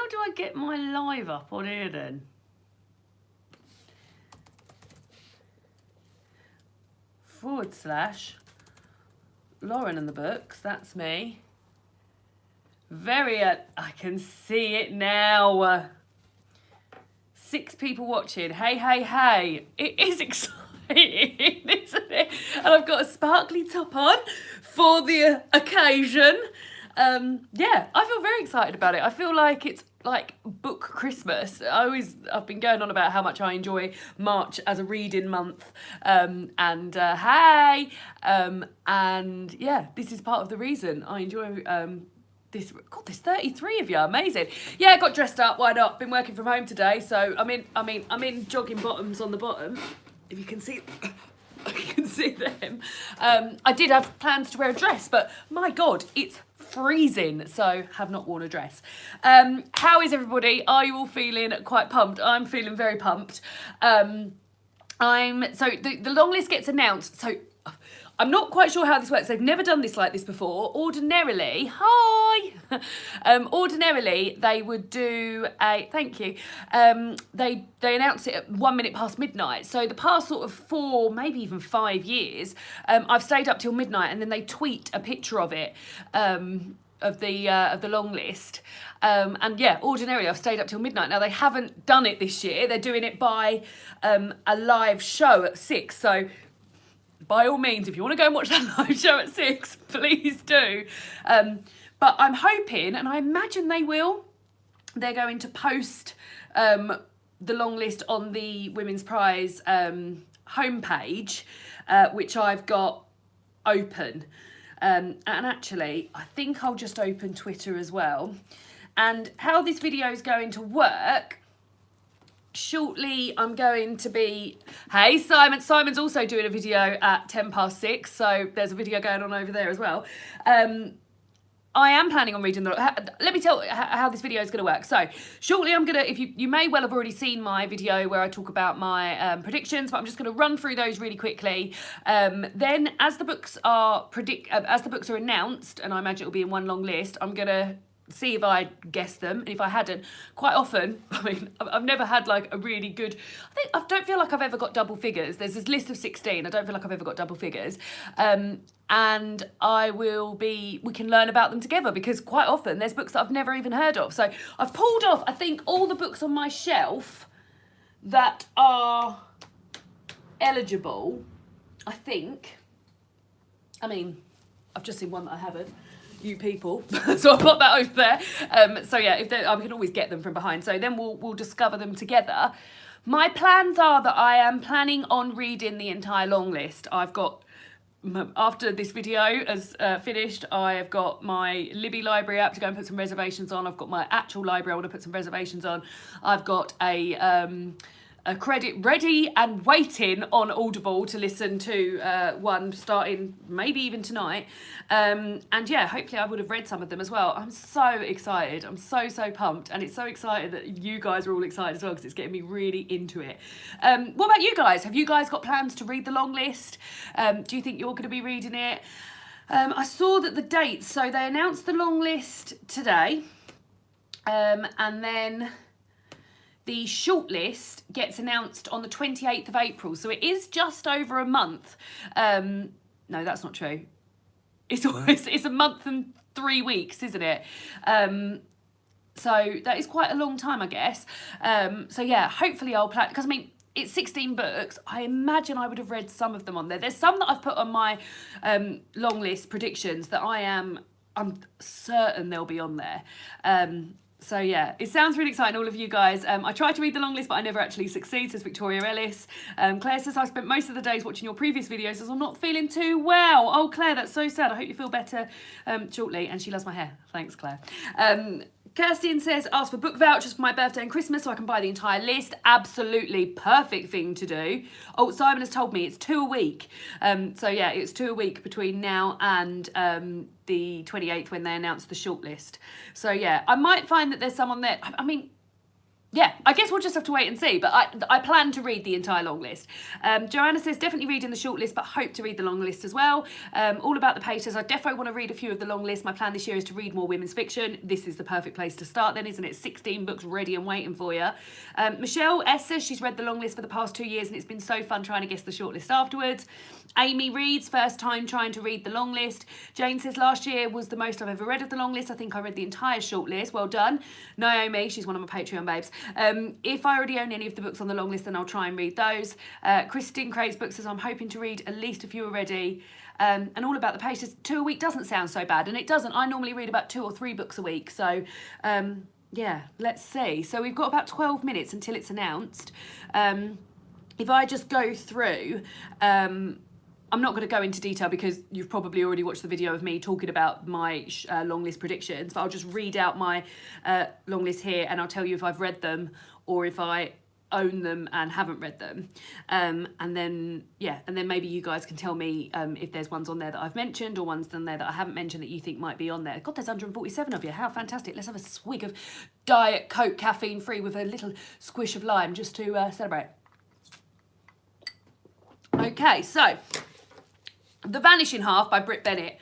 How do I get my live up on here then? / Lauren and the books, that's me. I can see it now. 6 people watching. Hey, hey, hey. It is exciting, isn't it? And I've got a sparkly top on for the occasion. Yeah, I feel very excited about it. I feel like it's like book Christmas. I've been going on about how much I enjoy March as a reading month. And yeah, this is part of the reason I enjoy this. God, there's 33 of you, amazing. Yeah, I got dressed up, why not? Been working from home today, so I'm in jogging bottoms on the bottom. If you can see, you can see them. I did have plans to wear a dress, but my God, it's freezing, so have not worn a dress. How is everybody? Are you all feeling quite pumped? I'm feeling very pumped. The long list gets announced. So I'm not quite sure how this works. They've never done this like this before. Ordinarily, ordinarily they would do a, thank you, they announce it at 1 minute past midnight. So the past sort of 4, maybe even 5 years, I've stayed up till midnight, and then they tweet a picture of it, of the long list. And yeah, ordinarily I've stayed up till midnight. Now they haven't done it this year. They're doing it by a live show at 6. So by all means, if you want to go and watch that live show at 6, please do. But I'm hoping, and I imagine they will, they're going to post the long list on the Women's Prize homepage, which I've got open. And actually, I think I'll just open Twitter as well. And how this video is going to work, shortly I'm going to be, hey Simon, Simon's also doing a video at 6:10, so there's a video going on over there as well. I am planning on reading let me tell how this video is going to work. So shortly I'm going to, if you may well have already seen my video where I talk about my predictions, but I'm just going to run through those really quickly. Then as the books are announced, and I imagine it'll be in one long list, I'm going to see if I guessed them, and if I hadn't, quite often, I mean, I've never had like a really good, I don't feel like I've ever got double figures. There's this list of 16, I don't feel like I've ever got double figures. And we can learn about them together, because quite often there's books that I've never even heard of. So I've pulled off, I think, all the books on my shelf that are eligible, I think. I mean, I've just seen one that I haven't. You people, so I'll put that over there. So yeah, we can always get them from behind. So then we'll discover them together. My plans are that I am planning on reading the entire long list. I've got, after this video is finished, I have got my Libby library app to go and put some reservations on. I've got my actual library I want to put some reservations on. I've got a credit ready and waiting on Audible to listen to one starting maybe even tonight. And yeah, hopefully I would have read some of them as well. I'm so excited. I'm so pumped. And it's so excited that you guys are all excited as well, because it's getting me really into it. What about you guys? Have you guys got plans to read the long list? Do you think you're going to be reading it? I saw that the dates, so they announced the long list today. And then the shortlist gets announced on the 28th of April. So it is just over a month. No, that's not true. It's a month and 3 weeks, isn't it? So that is quite a long time, I guess. So yeah, hopefully I'll plan, because I mean, it's 16 books. I imagine I would have read some of them on there. There's some that I've put on my long list predictions that I'm certain they'll be on there. So yeah, it sounds really exciting, all of you guys. I tried to read the long list, but I never actually succeed, says Victoria Ellis. Claire says, I spent most of the days watching your previous videos as I'm not feeling too well. Oh, Claire, that's so sad. I hope you feel better shortly. And she loves my hair. Thanks, Claire. Kirsten says, ask for book vouchers for my birthday and Christmas so I can buy the entire list. Absolutely perfect thing to do. Oh, Simon has told me it's 2 a week. So yeah, it's 2 a week between now and the 28th when they announce the shortlist. So yeah, I might find that there's someone there. I mean, yeah, I guess we'll just have to wait and see. But I plan to read the entire long list. Joanna says, definitely reading the short list, but hope to read the long list as well. All About the Page says, I definitely want to read a few of the long list. My plan this year is to read more women's fiction. This is the perfect place to start then, isn't it? 16 books ready and waiting for you. Michelle S says she's read the long list for the past 2 years and it's been so fun trying to guess the short list afterwards. Amy reads, first time trying to read the long list. Jane says, last year was the most I've ever read of the long list. I think I read the entire short list. Well done. Naomi, she's one of my Patreon babes. If I already own any of the books on the long list, then I'll try and read those. Christine Craig's book says, I'm hoping to read at least a few already. And All About the Page says, 2 a week doesn't sound so bad. And it doesn't. I normally read about 2 or 3 books a week. So, yeah, let's see. So we've got about 12 minutes until it's announced. If I just go through... I'm not going to go into detail because you've probably already watched the video of me talking about my long list predictions, but I'll just read out my long list here and I'll tell you if I've read them or if I own them and haven't read them. And then maybe you guys can tell me if there's ones on there that I've mentioned or ones on there that I haven't mentioned that you think might be on there. God, there's 147 of you. How fantastic. Let's have a swig of Diet Coke, caffeine free, with a little squish of lime just to celebrate. Okay, so... The Vanishing Half by Britt Bennett.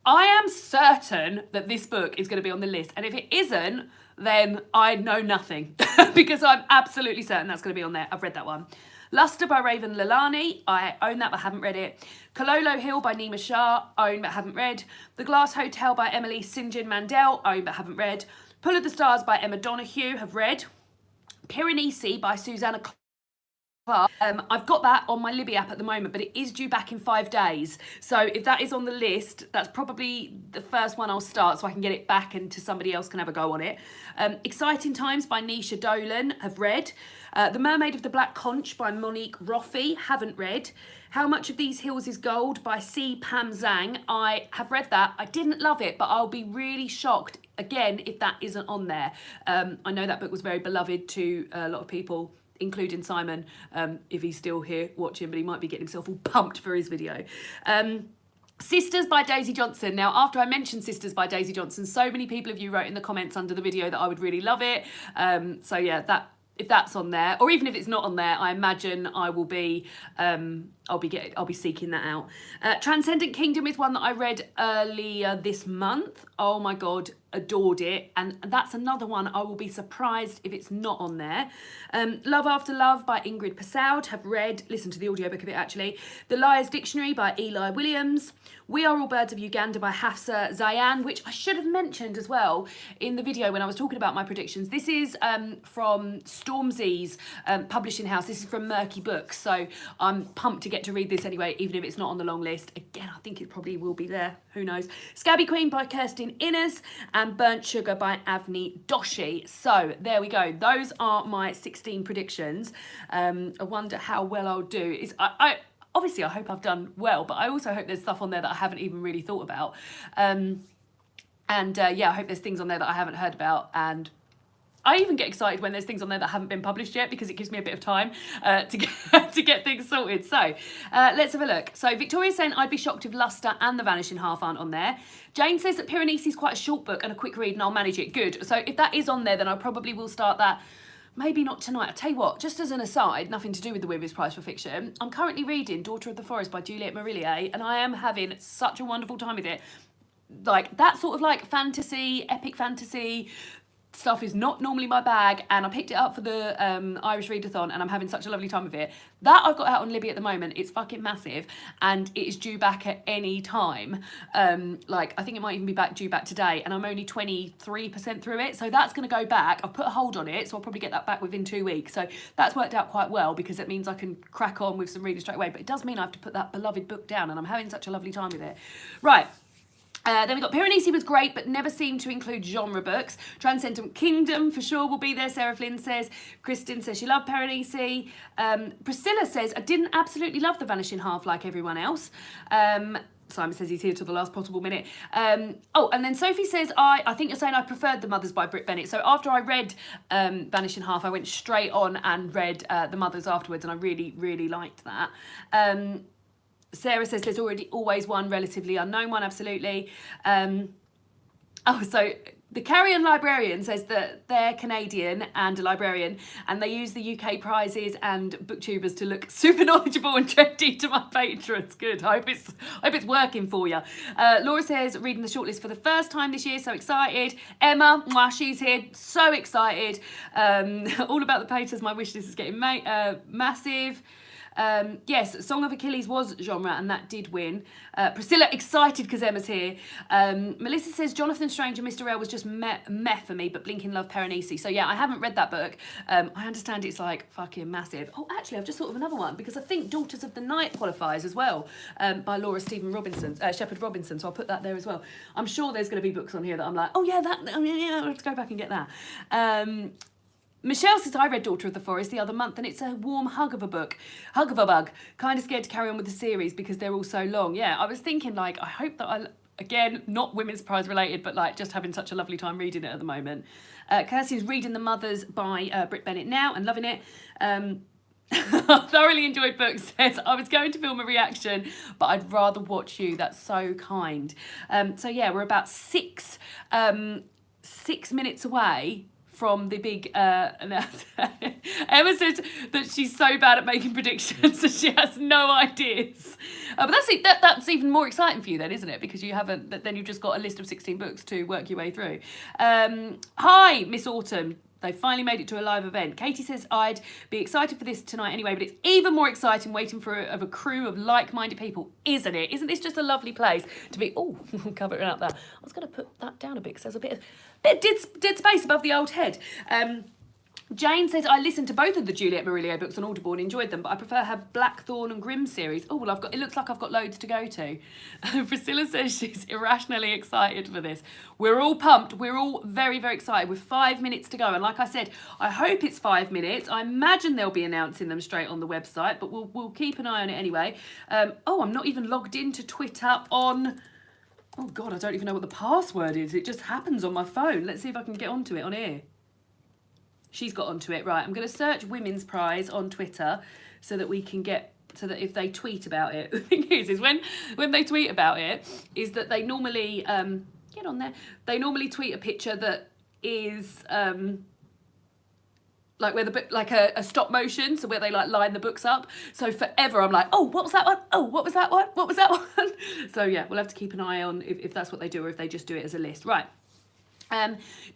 I am certain that this book is going to be on the list. And if it isn't, then I know nothing. Because I'm absolutely certain that's going to be on there. I've read that one. Luster by Raven Lalani. I own that but haven't read it. Kololo Hill by Nima Shah. Own but haven't read. The Glass Hotel by Emily St. John Mandel. Own but haven't read. Pull of the Stars by Emma Donoghue. Have read. Piranesi by Susanna Clark. I've got that on my Libby app at the moment, but it is due back in 5 days. So if that is on the list, that's probably the first one I'll start so I can get it back and somebody else can have a go on it. Exciting Times by Nisha Dolan, have read. The Mermaid of the Black Conch by Monique Roffey, haven't read. How Much of These Hills is Gold by C. Pam Zhang. I have read that. I didn't love it, but I'll be really shocked, again, if that isn't on there. I know that book was very beloved to a lot of people, including Simon, if he's still here watching, but he might be getting himself all pumped for his video. Sisters by Daisy Johnson. Now, after I mentioned Sisters by Daisy Johnson, so many people of you wrote in the comments under the video that I would really love it. So yeah, if that's on there, or even if it's not on there, I imagine I will be I'll be seeking that out. Transcendent Kingdom is one that I read earlier this month. Oh my god, adored it, and that's another one I will be surprised if it's not on there. Love After Love by Ingrid Passaud, have read, listened to the audiobook of it actually. The Liar's Dictionary by Eli Williams. We Are All Birds of Uganda by Hafsa Zayan, which I should have mentioned as well in the video when I was talking about my predictions. This is from Stormzy's publishing house. This is from Murky Books, so I'm pumped to get to read this anyway, even if it's not on the long list. Again, I think it probably will be there. Who knows? Scabby Queen by Kirsten Innes and Burnt Sugar by Avni Doshi. So there we go. Those are my 16 predictions. I wonder how well I'll do. Obviously, I hope I've done well, but I also hope there's stuff on there that I haven't even really thought about. Yeah, I hope there's things on there that I haven't heard about, and I even get excited when there's things on there that haven't been published yet because it gives me a bit of time to get things sorted. So let's have a look. So Victoria's saying I'd be shocked if Luster and The Vanishing Half aren't on there. Jane says that Piranesi is quite a short book and a quick read and I'll manage it. Good. So if that is on there, then I probably will start that. Maybe not tonight. I'll tell you what, just as an aside, nothing to do with the Women's Prize for Fiction, I'm currently reading Daughter of the Forest by Juliette Marillier, and I am having such a wonderful time with it. Like, that sort of like fantasy, epic fantasy stuff is not normally my bag, and I picked it up for the Irish Readathon and I'm having such a lovely time with it. That I've got out on Libby at the moment. It's fucking massive and it is due back at any time. Like, I think it might even be due back today, and I'm only 23% through it, so that's going to go back. I've put a hold on it, so I'll probably get that back within 2 weeks. So that's worked out quite well because it means I can crack on with some reading straight away, but it does mean I have to put that beloved book down, and I'm having such a lovely time with it. Right. Then we got Piranesi was great, but never seemed to include genre books. Transcendent Kingdom for sure will be there, Sarah Flynn says. Kristen says she loved Piranesi. Priscilla says, I didn't absolutely love The Vanishing Half like everyone else. Simon says he's here till the last possible minute. Oh, and then Sophie says, I think you're saying I preferred The Mothers by Britt Bennett. So after I read Vanishing Half, I went straight on and read The Mothers afterwards, and I really, really liked that. Sarah says there's always one relatively unknown one, absolutely. So The Carrion Librarian says that they're Canadian and a librarian, and they use the UK prizes and booktubers to look super knowledgeable and trendy to my patrons. Good. I hope it's working for you. Laura says, reading the shortlist for the first time this year, so excited. Emma, mwah, she's here, so excited. All About the Pain says my wish list is getting massive. Yes, Song of Achilles was genre and that did win. Priscilla, excited because Emma's here. Melissa says Jonathan Strange and Mr. L was just meh for me, but Blinking Love Piranesi. So yeah, I haven't read that book. I understand it's like fucking massive. Oh, actually, I've just thought of another one because I think Daughters of the Night qualifies as well, by Laura Stephen Robinson, Shepherd Robinson. So I'll put that there as well. I'm sure there's going to be books on here that I'm like, oh yeah, yeah, let's go back and get that. Michelle says, I read Daughter of the Forest the other month and it's a warm hug of a bug. Kind of scared to carry on with the series because they're all so long. Yeah, I was thinking like, I hope that again, not Women's Prize related, but like just having such a lovely time reading it at the moment. Kirsty's reading The Mothers by Britt Bennett now and loving it. I thoroughly enjoyed books. Says I was going to film a reaction, but I'd rather watch you. That's so kind. So yeah, we're about 6 minutes away from the big announcement. Emma said that she's so bad at making predictions that she has no ideas. But that's even more exciting for you then, isn't it? Because then you've just got a list of 16 books to work your way through. Hi, Miss Autumn. They finally made it to a live event. Katie says I'd be excited for this tonight anyway, but it's even more exciting waiting for a crew of like-minded people, isn't it? Isn't this just a lovely place to be? Oh, cover it up there. I was going to put that down a bit because there's a bit of dead space above the old head. Jane says, I listened to both of the Juliet Murillo books on Audible and enjoyed them, but I prefer her Blackthorn and Grimm series. Oh, well, it looks like I've got loads to go to. Priscilla says she's irrationally excited for this. We're all pumped. We're all very, very excited with 5 minutes to go. And like I said, I hope it's 5 minutes. I imagine they'll be announcing them straight on the website, but we'll keep an eye on it anyway. I'm not even logged into Twitter on... Oh, God, I don't even know what the password is. It just happens on my phone. Let's see if I can get onto it on here. She's got onto it. Right, I'm going to search Women's Prize on Twitter so that we can so that if they tweet about it, the thing is when they tweet about it, is that they normally, get on there, they normally tweet a picture that is, like where the book, like a stop motion, so where they like line the books up. So forever I'm like, oh, what was that one? Oh, what was that one? What was that one? So yeah, we'll have to keep an eye on if that's what they do or if they just do it as a list. Right.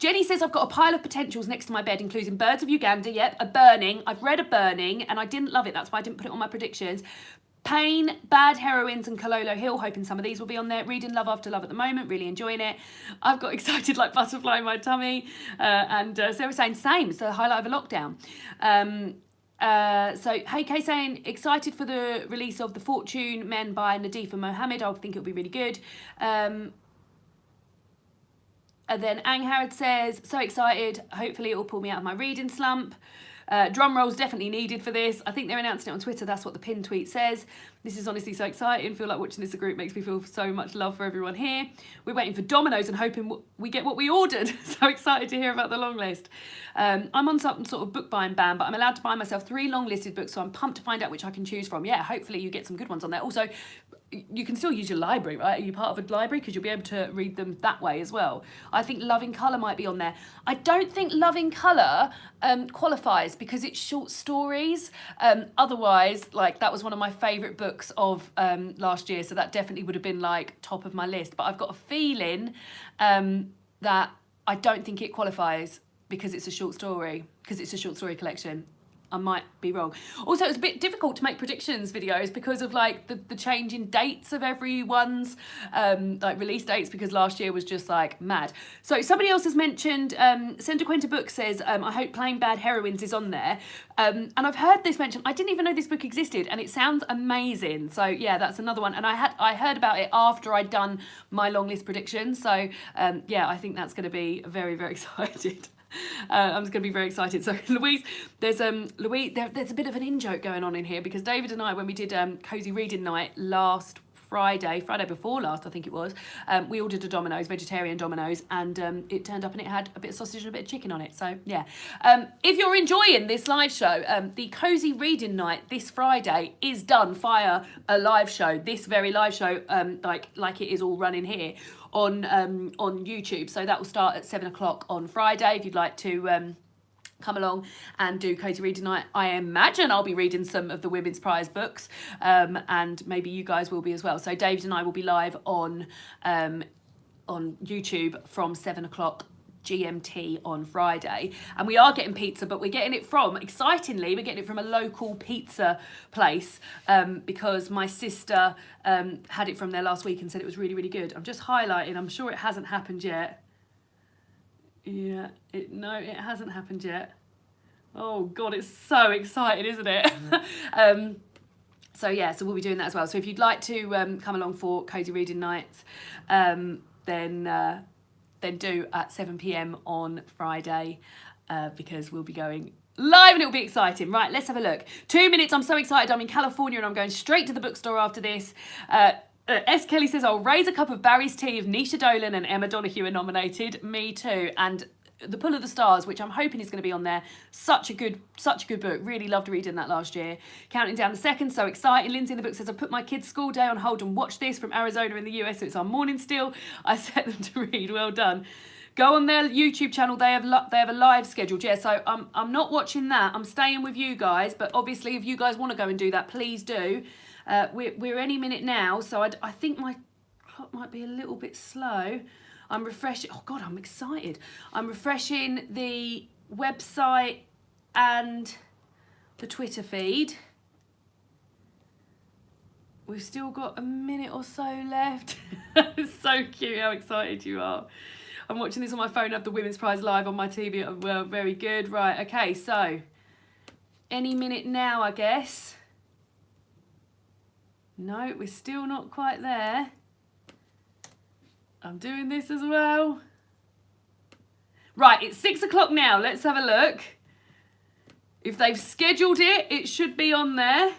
Jenny says, I've got a pile of potentials next to my bed, including Birds of Uganda, yep, A Burning. I've read A Burning, and I didn't love it. That's why I didn't put it on my predictions. Pain, Bad Heroines, and Kololo Hill. Hoping some of these will be on there. Reading Love After Love at the moment. Really enjoying it. I've got excited like butterfly in my tummy. And Sarah saying, same. It's the highlight of a lockdown. So, hey Kay saying, excited for the release of The Fortune Men by Nadifa Mohammed. I think it'll be really good. And then Ang Harrod says, so excited. Hopefully it will pull me out of my reading slump. Drum rolls definitely needed for this. I think they're announcing it on Twitter. That's what the pinned tweet says. This is honestly so exciting. Feel like watching this as a group makes me feel so much love for everyone here. We're waiting for Domino's and hoping we get what we ordered. So excited to hear about the long list. I'm on some sort of book buying ban, but I'm allowed to buy myself 3 long listed books, so I'm pumped to find out which I can choose from. Yeah, hopefully you get some good ones on there. Also, you can still use your library, right? Are you part of a library? Because you'll be able to read them that way as well. I think Love in Colour might be on there. I don't think Love in Colour qualifies because it's short stories. Otherwise, like, that was one of my favourite books of last year, so that definitely would have been like top of my list. But I've got a feeling that I don't think it qualifies because it's a short story collection. I might be wrong. Also, it's a bit difficult to make predictions videos because of like the change in dates of everyone's like release dates, because last year was just like mad. So somebody else has mentioned, Sandra Quinta Book says, I hope Plain Bad Heroines is on there. And I've heard this mentioned. I didn't even know this book existed and it sounds amazing. So yeah, that's another one. And I heard about it after I'd done my long list predictions. So yeah, I think that's going to be very, very excited. I'm just going to be very excited. So Louise, there's a bit of an in-joke going on in here because David and I, when we did Cozy Reading Night last Friday before last, I think it was, we ordered a Domino's, vegetarian Domino's, and it turned up and it had a bit of sausage and a bit of chicken on it. So yeah, if you're enjoying this live show, the Cozy Reading Night this Friday is done via a live show, this very live show, like it is all running here. on YouTube. So that will start at 7 o'clock on Friday if you'd like to come along and do Cozy Reading Night. I imagine I'll be reading some of the Women's Prize books, and maybe you guys will be as well. So David and I will be live on YouTube from 7 o'clock GMT on Friday, and we are getting pizza, but we're getting it from, excitingly, we're getting it from a local pizza place, because my sister had it from there last week and said it was really, really good. I'm just highlighting, I'm sure it hasn't happened yet. Yeah, no, it hasn't happened yet. Oh God, it's so exciting, isn't it? So yeah, so we'll be doing that as well. So if you'd like to come along for Cozy Reading Nights, then do at 7 p.m. on Friday, because we'll be going live and it'll be exciting. Right, let's have a look. 2 minutes, I'm so excited. I'm in California and I'm going straight to the bookstore after this. S. Kelly says, I'll raise a cup of Barry's tea if Nisha Dolan and Emma Donoghue are nominated. Me too. And The Pull of the Stars, which I'm hoping is going to be on there. Such a good book. Really loved reading that last year. Counting down the seconds, so exciting. Lindsay in the book says, I put my kids' school day on hold and watched this from Arizona in the US, so it's our morning still. I set them to read. Well done. Go on their YouTube channel. They have a live scheduled. Yeah, so I'm not watching that. I'm staying with you guys. But obviously, if you guys want to go and do that, please do. We're any minute now, so I think my clock might be a little bit slow. I'm refreshing. Oh God, I'm excited. I'm refreshing the website and the Twitter feed. We've still got a minute or so left. It's so cute how excited you are. I'm watching this on my phone. I have the Women's Prize live on my TV. Well, very good. Right, okay, so any minute now, I guess. No, we're still not quite there. I'm doing this as well. Right, it's 6 o'clock now. Let's have a look. If they've scheduled it, it should be on there.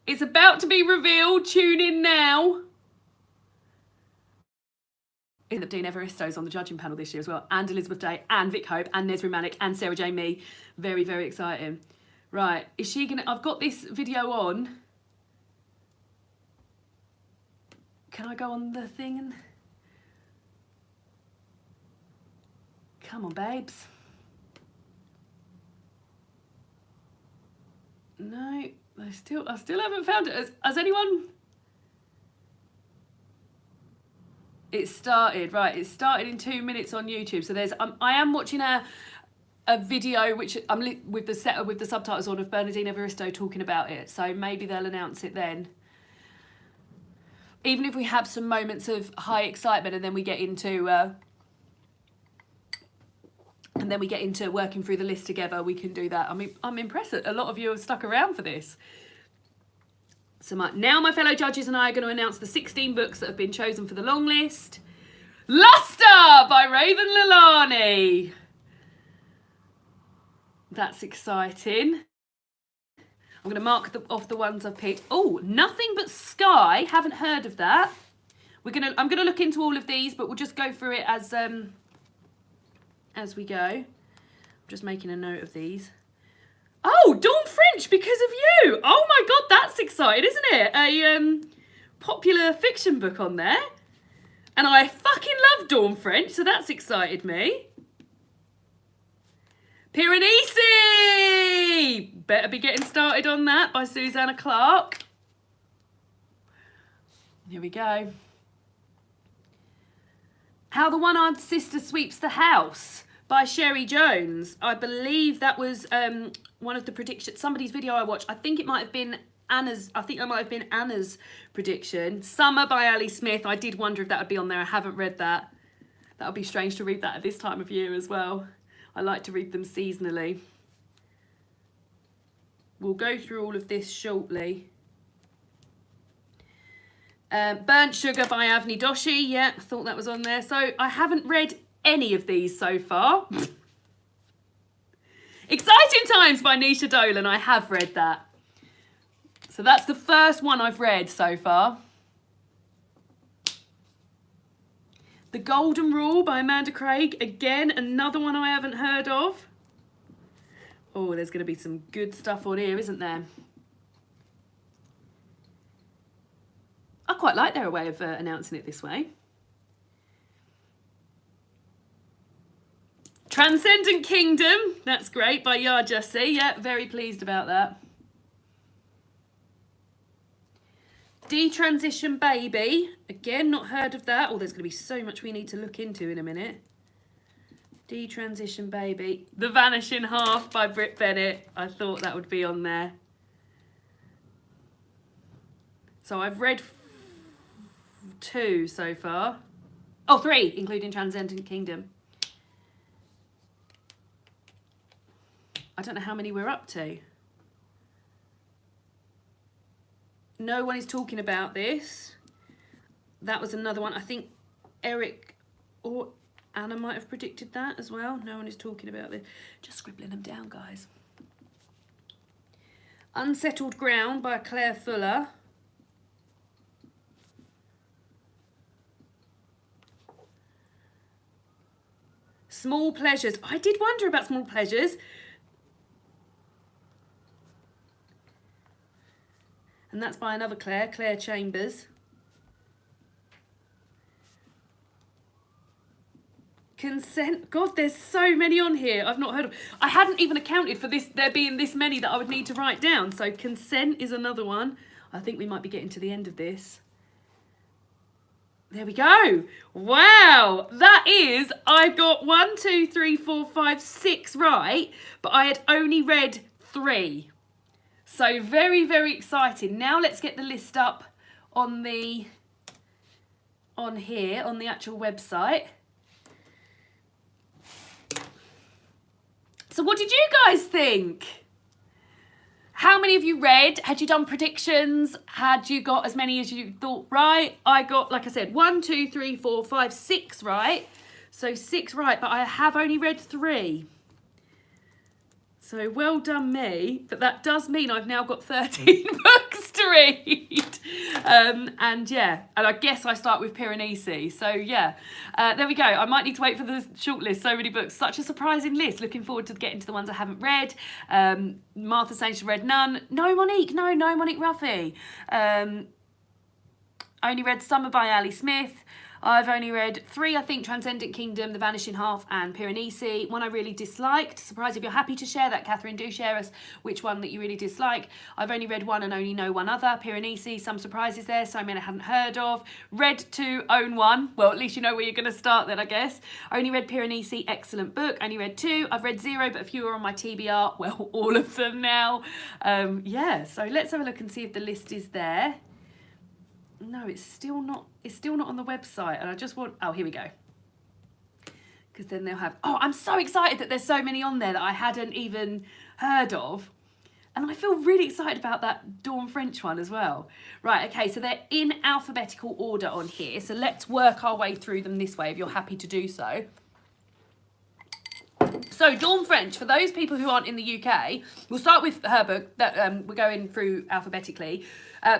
It's about to be revealed. Tune in now. Dean Evaristo's on the judging panel this year as well, and Elizabeth Day, and Vic Hope, and Nesri Malik, and Sarah J. Mee. Very, very exciting. Right, is she gonna... I've got this video on. Can I go on the thing and... Come on, babes. No, I still haven't found it. Has anyone... It started, right, it started in 2 minutes on YouTube. So there's, I am watching a video which I'm with the subtitles on of Bernardine Evaristo talking about it. So maybe they'll announce it then. Even if we have some moments of high excitement and then we get into working through the list together, we can do that. I mean, I'm impressed that a lot of you have stuck around for this. So now my fellow judges and I are going to announce the 16 books that have been chosen for the long list. Luster by Raven Lalani. That's exciting. I'm going to mark off the ones I've picked. Oh, Nothing But Sky. Haven't heard of that. I'm going to look into all of these, but we'll just go through it as we go. I'm just making a note of these. Oh, Dawn French, Because of You. Oh my God, that's exciting, isn't it? A popular fiction book on there. And I fucking love Dawn French, so that's excited me. Piranesi! Better be getting started on that by Susanna Clarke. Here we go. How the One-Armed Sister Sweeps the House by Sherry Jones. I believe that was one of the predictions, somebody's video I watched. I think it might have been Anna's prediction. Summer by Ali Smith. I did wonder if that would be on there. I haven't read that. That would be strange to read that at this time of year as well. I like to read them seasonally. We'll go through all of this shortly. Burnt Sugar by Avni Doshi. Yeah, I thought that was on there. So I haven't read any of these so far. Exciting Times by Nisha Dolan. I have read that. So that's the first one I've read so far. The Golden Rule by Amanda Craig. Again, another one I haven't heard of. Oh, there's going to be some good stuff on here, isn't there? I quite like their way of announcing it this way. Transcendent Kingdom, that's great, by Ya Jussie. Yeah, very pleased about that. Detransition Baby, again, not heard of that. Oh, there's going to be so much we need to look into in a minute. Detransition Baby. The Vanishing Half by Britt Bennett. I thought that would be on there. So I've read 2 so far. Oh, 3, including Transcendent Kingdom. I don't know how many we're up to. No one is talking about this. That was another one. I think Eric or Anna might have predicted that as well. No one is talking about this. Just scribbling them down, guys. Unsettled Ground by Claire Fuller. Small Pleasures. I did wonder about Small Pleasures. And that's by another Claire, Claire Chambers. Consent. God, there's so many on here I've not heard of. I hadn't even accounted for this, there being this many that I would need to write down. So Consent is another one. I think we might be getting to the end of this. There we go. Wow. That is, I've got 1, 2, 3, 4, 5, 6 right, but I had only read 3. So very, very exciting. Now let's get the list up on here, on the actual website. So what did you guys think? How many of you read? Had you done predictions? Had you got as many as you thought right? I got, like I said, 1, 2, 3, 4, 5, 6 right. So 6 right, but I have only read 3. So well done me, but that does mean I've now got 13 books to read. And yeah, and I guess I start with Piranesi. So yeah, there we go. I might need to wait for the shortlist. So many books, such a surprising list. Looking forward to getting to the ones I haven't read. Martha saying she read none. No Monique Ruffy. Only read Summer by Ali Smith. I've only read 3, I think, Transcendent Kingdom, The Vanishing Half and Piranesi. One I really disliked. Surprised if you're happy to share that, Catherine, do share us which one that you really dislike. I've only read 1 and only know 1 other. Piranesi, some surprises there, so many I hadn't heard of. Read 2, own 1. Well, at least you know where you're going to start then, I guess. Only read Piranesi, excellent book. Only read 2. I've read 0, but a few are on my TBR. Well, all of them now. Yeah, so let's have a look and see if the list is there. No, it's still not on the website, and I just want, oh, here we go, because then they'll have, oh, I'm so excited that there's so many on there that I hadn't even heard of, and I feel really excited about that Dawn French one as well. Right, okay, so they're in alphabetical order on here, so let's work our way through them this way if you're happy to do so. So Dawn French, for those people who aren't in the UK, we'll start with her book that we're going through alphabetically.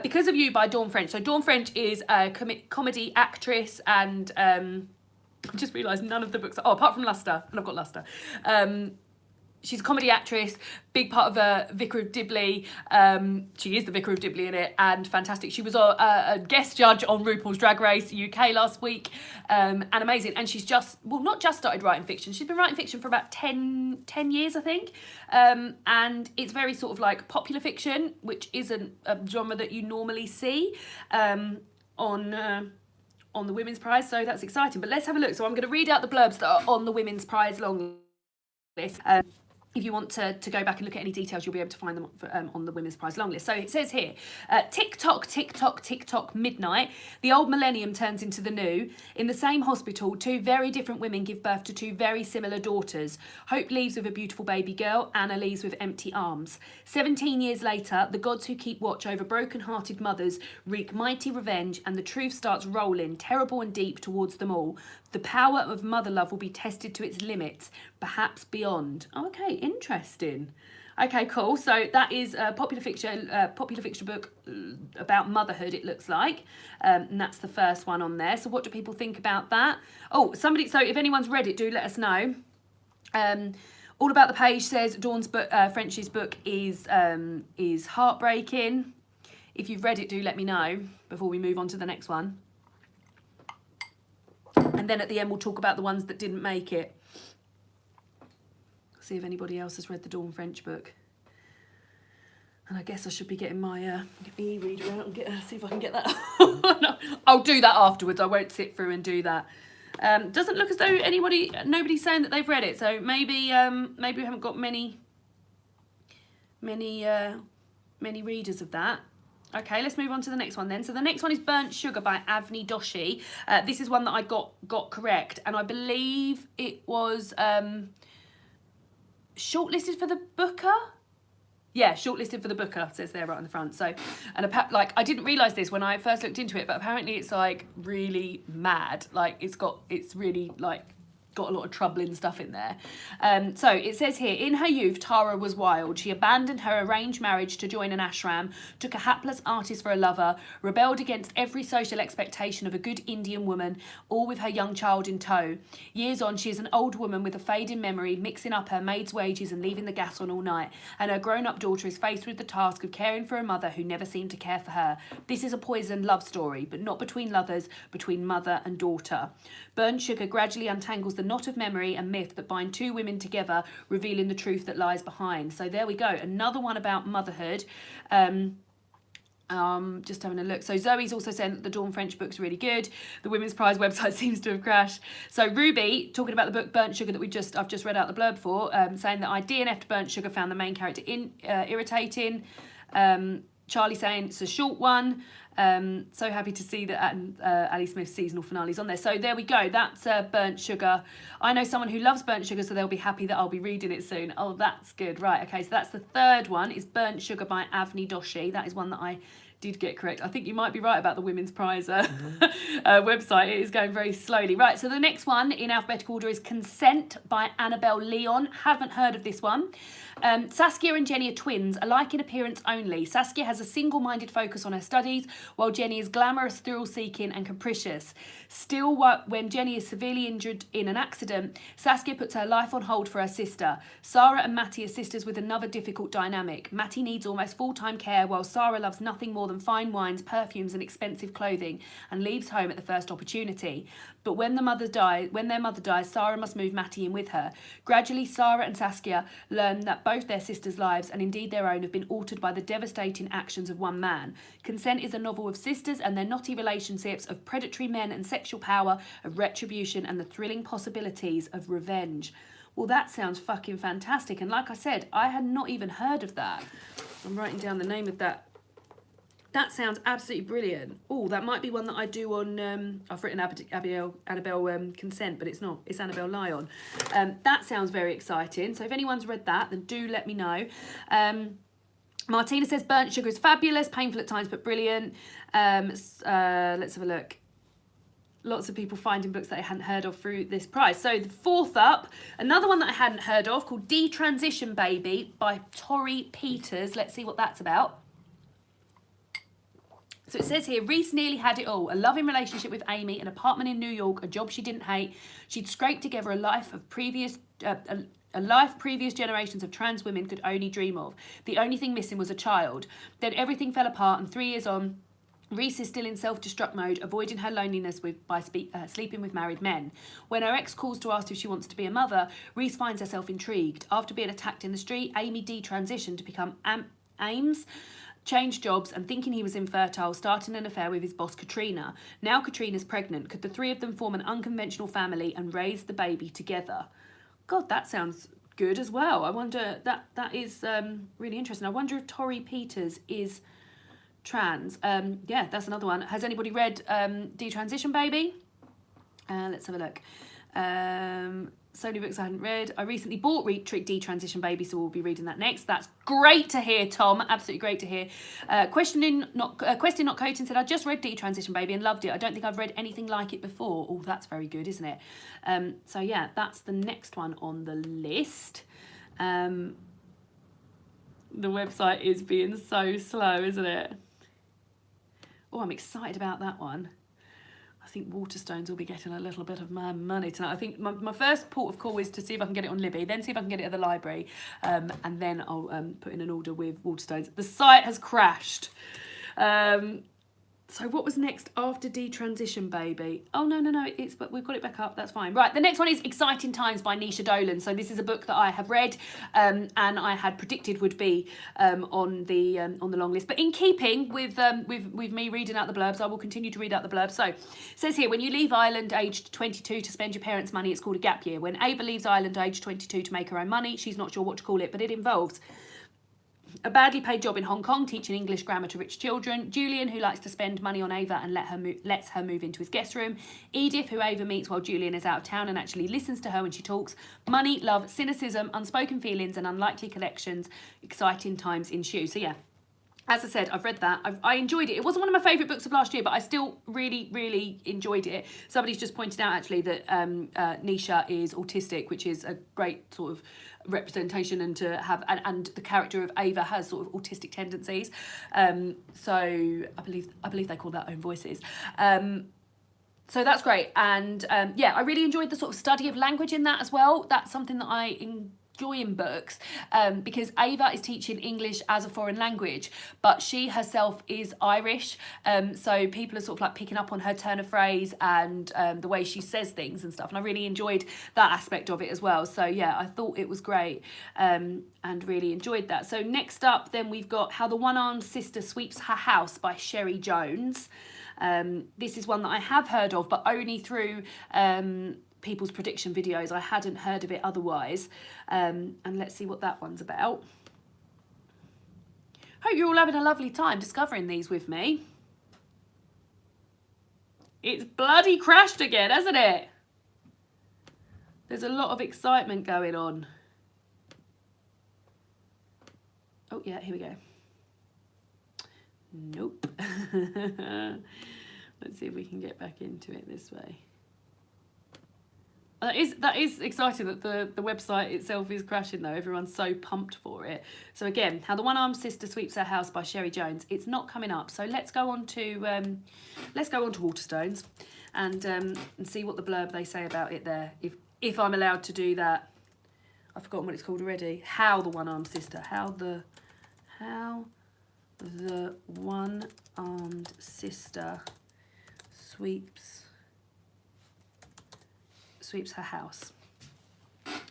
Because of You by Dawn French. So Dawn French is a comedy actress, and I just realised none of the books, apart from Luster, and I've got Luster. She's a comedy actress, big part of Vicar of Dibley. She is the Vicar of Dibley in it, and fantastic. She was a guest judge on RuPaul's Drag Race UK last week, and amazing. And she's not just started writing fiction. She's been writing fiction for about 10 years, I think. And it's very sort of like popular fiction, which isn't a genre that you normally see on the Women's Prize. So that's exciting. But let's have a look. So I'm going to read out the blurbs that are on the Women's Prize long list. If you want to go back and look at any details, you'll be able to find them on the Women's Prize long list. So it says here, tick tock, tick tock, tick tock, midnight. The old millennium turns into the new. In the same hospital, 2 very different women give birth to 2 very similar daughters. Hope leaves with a beautiful baby girl. Anna leaves with empty arms. 17 years later, the gods who keep watch over broken-hearted mothers wreak mighty revenge, and the truth starts rolling, terrible and deep, towards them all. The power of mother love will be tested to its limits, perhaps beyond. Oh, okay, interesting. Okay, cool. So that is a popular fiction book about motherhood, it looks like. And that's the first one on there. So what do people think about that? Oh, so if anyone's read it, do let us know. All About the Page says Dawn's book, French's book is heartbreaking. If you've read it, do let me know before we move on to the next one. And then at the end, we'll talk about the ones that didn't make it. See if anybody else has read the Dawn French book. And I guess I should be getting my e-reader out and see if I can get that. No, I'll do that afterwards. I won't sit through and do that. Doesn't look as though nobody's saying that they've read it. So maybe we haven't got many readers of that. Okay, let's move on to the next one then. So the next one is Burnt Sugar by Avni Doshi. This is one that I got correct, and I believe it was shortlisted for the Booker. Yeah, shortlisted for the Booker, it says there right on the front. So, and I didn't realise this when I first looked into it, but apparently it's like really mad. Like it's really like got a lot of troubling stuff in there. So it says here, in her youth, Tara was wild. She abandoned her arranged marriage to join an ashram, took a hapless artist for a lover, rebelled against every social expectation of a good Indian woman, all with her young child in tow. Years on, she is an old woman with a fading memory, mixing up her maid's wages and leaving the gas on all night. And her grown-up daughter is faced with the task of caring for a mother who never seemed to care for her. This is a poisoned love story, but not between lovers, between mother and daughter. Burnt Sugar gradually untangles the knot of memory and myth that bind two women together, revealing the truth that lies behind. So there we go, another one about motherhood. Just having a look. So Zoe's also saying that the Dawn French book's really good. The Women's Prize website seems to have crashed. So Ruby, talking about the book Burnt Sugar that I've just read out the blurb for, saying that I DNF'd Burnt Sugar, found the main character irritating. Charlie saying it's a short one. So happy to see that Ali Smith's seasonal finale's on there. So there we go. That's Burnt Sugar. I know someone who loves Burnt Sugar, so they'll be happy that I'll be reading it soon. Oh, that's good. Right, okay, so that's the third one. Is Burnt Sugar by Avni Doshi. That is one that I did get correct. I think you might be right about the Women's Prize website. It is going very slowly. Right, so the next one in alphabetical order is Consent by Annabelle Leon. Haven't heard of this one. Saskia and Jenny are twins, alike in appearance only. Saskia has a single-minded focus on her studies, while Jenny is glamorous, thrill-seeking and capricious. Still, when Jenny is severely injured in an accident, Saskia puts her life on hold for her sister. Sarah and Matty are sisters with another difficult dynamic. Matty needs almost full-time care, while Sarah loves nothing more than fine wines, perfumes and expensive clothing, and leaves home at the first opportunity. But when their mother dies, Sarah must move Matty in with her. Gradually, Sarah and Saskia learn that both their sisters' lives, and indeed their own, have been altered by the devastating actions of one man. Consent is a novel of sisters and their knotty relationships, of predatory men and sexual power, of retribution and the thrilling possibilities of revenge. Well, that sounds fucking fantastic. And like I said, I had not even heard of that. I'm writing down the name of that. That sounds absolutely brilliant. Oh, that might be one that I do on, I've written Annabelle Consent, but it's not. It's Annabelle Lyon. That sounds very exciting. So if anyone's read that, then do let me know. Martina says Burnt Sugar is fabulous, painful at times, but brilliant. Let's have a look. Lots of people finding books that I hadn't heard of through this prize. So the fourth up, another one that I hadn't heard of called Detransition Baby by Tori Peters. Let's see what that's about. So it says here, Reese nearly had it all. A loving relationship with Amy, an apartment in New York, a job she didn't hate. She'd scraped together a life previous generations of trans women could only dream of. The only thing missing was a child. Then everything fell apart, and 3 years on, Reese is still in self-destruct mode, avoiding her loneliness by sleeping with married men. When her ex calls to ask if she wants to be a mother, Reese finds herself intrigued. After being attacked in the street, Amy detransitioned to become Ames, changed jobs, and thinking he was infertile, starting an affair with his boss Katrina. Now Katrina's pregnant. Could the three of them form an unconventional family and raise the baby together? God, that sounds good as well. I wonder, that is really interesting. I wonder if Tori Peters is trans. Yeah, that's another one. Has anybody read Detransition Baby? Let's have a look. So many books I hadn't read. I recently bought Detransition Baby, so we'll be reading that next. That's great to hear, Tom. Absolutely great to hear. Question Not Coating said, I just read Detransition Baby and loved it. I don't think I've read anything like it before. Oh, that's very good, isn't it? So yeah, that's the next one on the list. The website is being so slow, isn't it? Oh, I'm excited about that one. I think Waterstones will be getting a little bit of my money tonight. I think my first port of call is to see if I can get it on Libby, then see if I can get it at the library, and then I'll put in an order with Waterstones. The site has crashed. So what was next after Detransition Baby? Oh, no, but we've got it back up, that's fine. Right, the next one is Exciting Times by Nisha Dolan. So this is a book that I have read and I had predicted would be on the long list. But in keeping with me reading out the blurbs, I will continue to read out the blurbs. So it says here, when you leave Ireland aged 22 to spend your parents' money, it's called a gap year. When Ava leaves Ireland aged 22 to make her own money, she's not sure what to call it, but it involves a badly paid job in Hong Kong teaching English grammar to rich children, Julian, who likes to spend money on Ava and lets her move into his guest room, Edith, who Ava meets while Julian is out of town and actually listens to her when she talks, money, love, cynicism, unspoken feelings and unlikely connections. Exciting times ensue. So yeah, as I said, I've read that. I enjoyed it. It wasn't one of my favourite books of last year, but I still really, really enjoyed it. Somebody's just pointed out, actually, that Nisha is autistic, which is a great sort of representation, and to have and the character of Ava has sort of autistic tendencies. So I believe they call that own voices. So that's great. And yeah, I really enjoyed the sort of study of language in that as well. That's something that I enjoy in books, because Ava is teaching English as a foreign language, but she herself is Irish, so people are sort of like picking up on her turn of phrase and the way she says things and stuff, and I really enjoyed that aspect of it as well. So yeah, I thought it was great, and really enjoyed that. So next up then we've got How the One-Armed Sister Sweeps Her House by Sherry Jones. This is one that I have heard of, but only through people's prediction videos. I hadn't heard of it otherwise, and let's see what that one's about. Hope you're all having a lovely time discovering these with me. It's bloody crashed again, hasn't it? There's a lot of excitement going on. Oh yeah, here we go. Nope. Let's see if we can get back into it this way. That is exciting that the website itself is crashing though. Everyone's so pumped for it. So again, How the One-Armed Sister Sweeps Her House by Sherry Jones. It's not coming up. So let's go on to Waterstones and see what the blurb they say about it there. If I'm allowed to do that. I've forgotten what it's called already. How the One-Armed Sister. How the One-Armed Sister sweeps her house.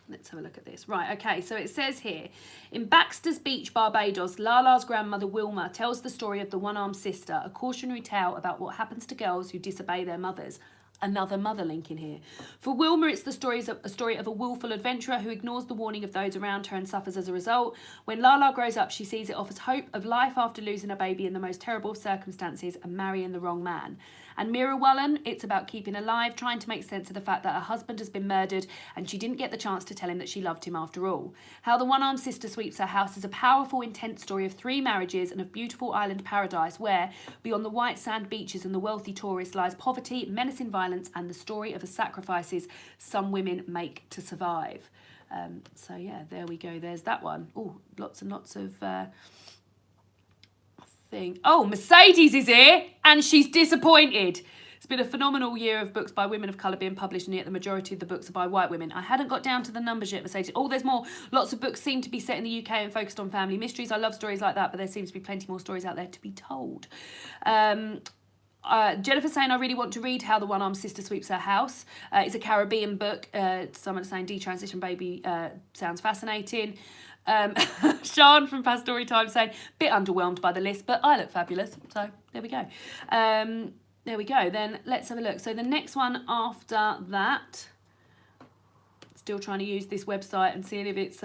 Let's have a look at this. Right, okay, so it says here, in Baxter's Beach, Barbados, Lala's grandmother Wilma tells the story of the one-armed sister, a cautionary tale about what happens to girls who disobey their mothers. Another mother link in here. For Wilma, it's a story of a willful adventurer who ignores the warning of those around her and suffers as a result. When Lala grows up, she sees it offers hope of life after losing a baby in the most terrible of circumstances and marrying the wrong man. And Mira Wallen, it's about keeping alive, trying to make sense of the fact that her husband has been murdered and she didn't get the chance to tell him that she loved him after all. How the One-Armed Sister Sweeps Her House is a powerful, intense story of 3 marriages and of beautiful island paradise where, beyond the white sand beaches and the wealthy tourists, lies poverty, menacing violence, and the story of the sacrifices some women make to survive. So yeah, there we go. There's that one. Oh, lots and lots of... Oh, Mercedes is here and she's disappointed. It's been a phenomenal year of books by women of colour being published, and yet the majority of the books are by white women. I hadn't got down to the numbers yet, Mercedes. Oh, there's more. Lots of books seem to be set in the UK and focused on family mysteries. I love stories like that, but there seems to be plenty more stories out there to be told. Jennifer saying, I really want to read How the One-Armed Sister Sweeps Her House. It's a Caribbean book. Someone saying Detransition Baby sounds fascinating. Sean from Past Story Time saying, bit underwhelmed by the list, but I look fabulous. So there we go. There we go. Then let's have a look. So the next one after that, still trying to use this website and seeing if it's...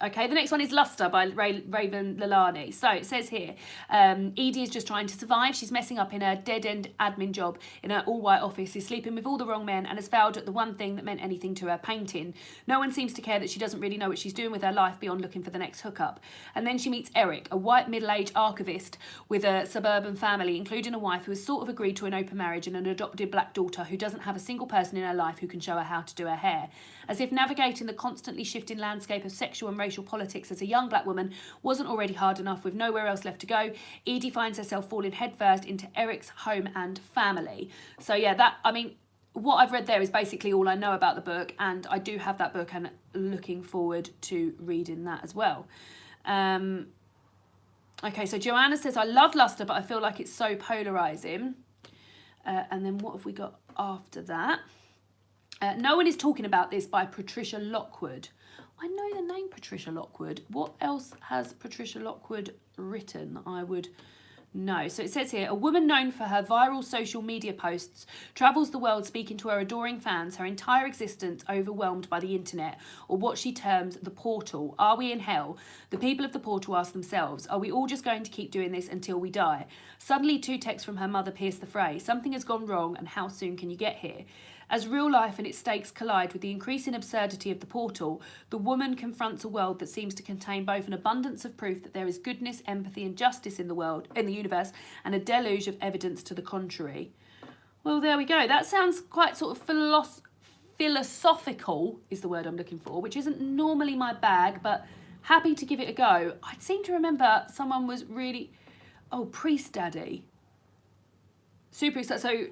Okay, the next one is Luster by Raven Lalani. So it says here, Edie is just trying to survive. She's messing up in her dead-end admin job in her all-white office, is sleeping with all the wrong men, and has failed at the one thing that meant anything to her, painting. No one seems to care that she doesn't really know what she's doing with her life beyond looking for the next hookup. And then she meets Eric, a white middle-aged archivist with a suburban family, including a wife who has sort of agreed to an open marriage and an adopted black daughter who doesn't have a single person in her life who can show her how to do her hair. As if navigating the constantly shifting landscape of sexual and racial politics as a young black woman wasn't already hard enough with nowhere else left to go, Edie finds herself falling headfirst into Eric's home and family. So yeah, that, I mean, what I've read there is basically all I know about the book, and I do have that book and looking forward to reading that as well. Okay, so Joanna says, I love Luster, but I feel like it's so polarising. And then what have we got after that? No One Is Talking About This by Patricia Lockwood. I know the name Patricia Lockwood. What else has Patricia Lockwood written that I would know? So it says here, a woman known for her viral social media posts travels the world speaking to her adoring fans, her entire existence overwhelmed by the internet, or what she terms the portal. Are we in hell? The people of the portal ask themselves, are we all just going to keep doing this until we die? Suddenly 2 texts from her mother pierce the fray. Something has gone wrong, and how soon can you get here? As real life and its stakes collide with the increasing absurdity of the portal, the woman confronts a world that seems to contain both an abundance of proof that there is goodness, empathy, and justice in the universe, and a deluge of evidence to the contrary. Well, there we go. That sounds quite sort of philosophical, is the word I'm looking for, which isn't normally my bag, but happy to give it a go. I seem to remember someone was really... Oh, Priest Daddy. Super excited. So...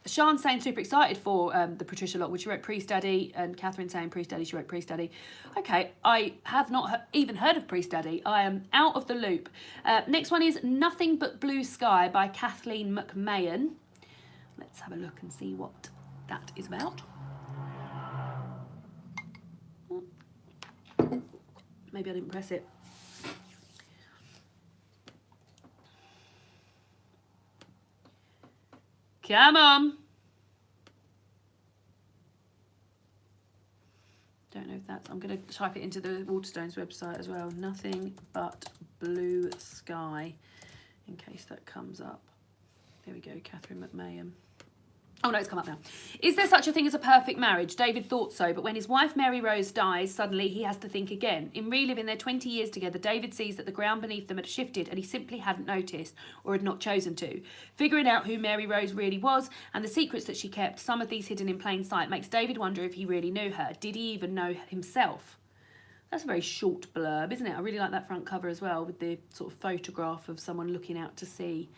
Sean's saying super excited for the Patricia Lockwood. She wrote Priest Daddy, and Catherine saying Priest Daddy. She wrote Priest Daddy. Okay, I have not even heard of Priest Daddy. I am out of the loop. Next one is Nothing But Blue Sky by Kathleen McMahon. Let's have a look and see what that is about. Maybe I didn't press it. Come on. Don't know if that's... I'm going to type it into the Waterstones website as well. Nothing But Blue Sky, in case that comes up. There we go, Catherine McMahon. Oh no, it's come up now. Is there such a thing as a perfect marriage? David thought so, but when his wife Mary Rose dies, suddenly he has to think again. In reliving their 20 years together, David sees that the ground beneath them had shifted and he simply hadn't noticed or had not chosen to. Figuring out who Mary Rose really was and the secrets that she kept, some of these hidden in plain sight, makes David wonder if he really knew her. Did he even know himself? That's a very short blurb, isn't it? I really like that front cover as well, with the sort of photograph of someone looking out to sea.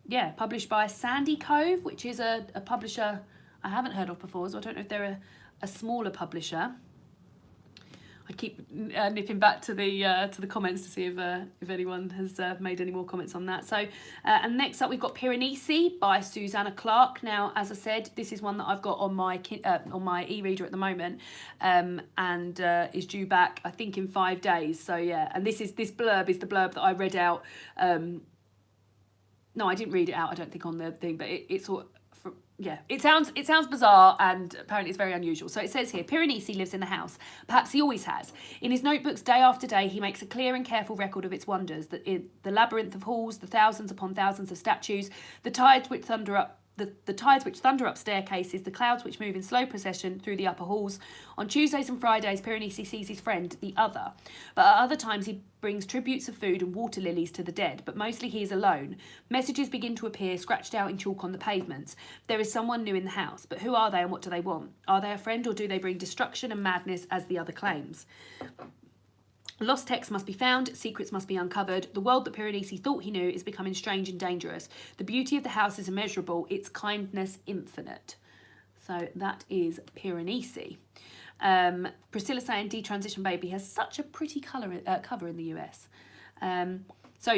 Yeah, published by Sandy Cove, which is a publisher I haven't heard of before, so I don't know if they're a smaller publisher. I keep nipping back to the comments to see if anyone has made any more comments on that. So, and next up we've got Piranesi by Susanna Clark. Now, as I said, this is one that I've got on my e-reader at the moment, and is due back I think in 5 days. So yeah, and this blurb is the blurb that I read out. No, I didn't read it out, I don't think, on the thing, but it's sort of, yeah, it sounds bizarre, and apparently it's very unusual. So it says here, Piranesi lives in the house. Perhaps he always has. In his notebooks, day after day, he makes a clear and careful record of its wonders, the labyrinth of halls, the thousands upon thousands of statues, the tides which thunder up staircases, the clouds which move in slow procession through the upper halls. On Tuesdays and Fridays, Piranesi sees his friend, the Other. But at other times, he brings tributes of food and water lilies to the dead, but mostly he is alone. Messages begin to appear, scratched out in chalk on the pavements. There is someone new in the house, but who are they and what do they want? Are they a friend, or do they bring destruction and madness, as the Other claims? Lost texts must be found, secrets must be uncovered. The world that Piranesi thought he knew is becoming strange and dangerous. The beauty of the house is immeasurable, its kindness infinite. So that is Piranesi. Priscilla saying Detransition Baby has such a pretty cover in the US. So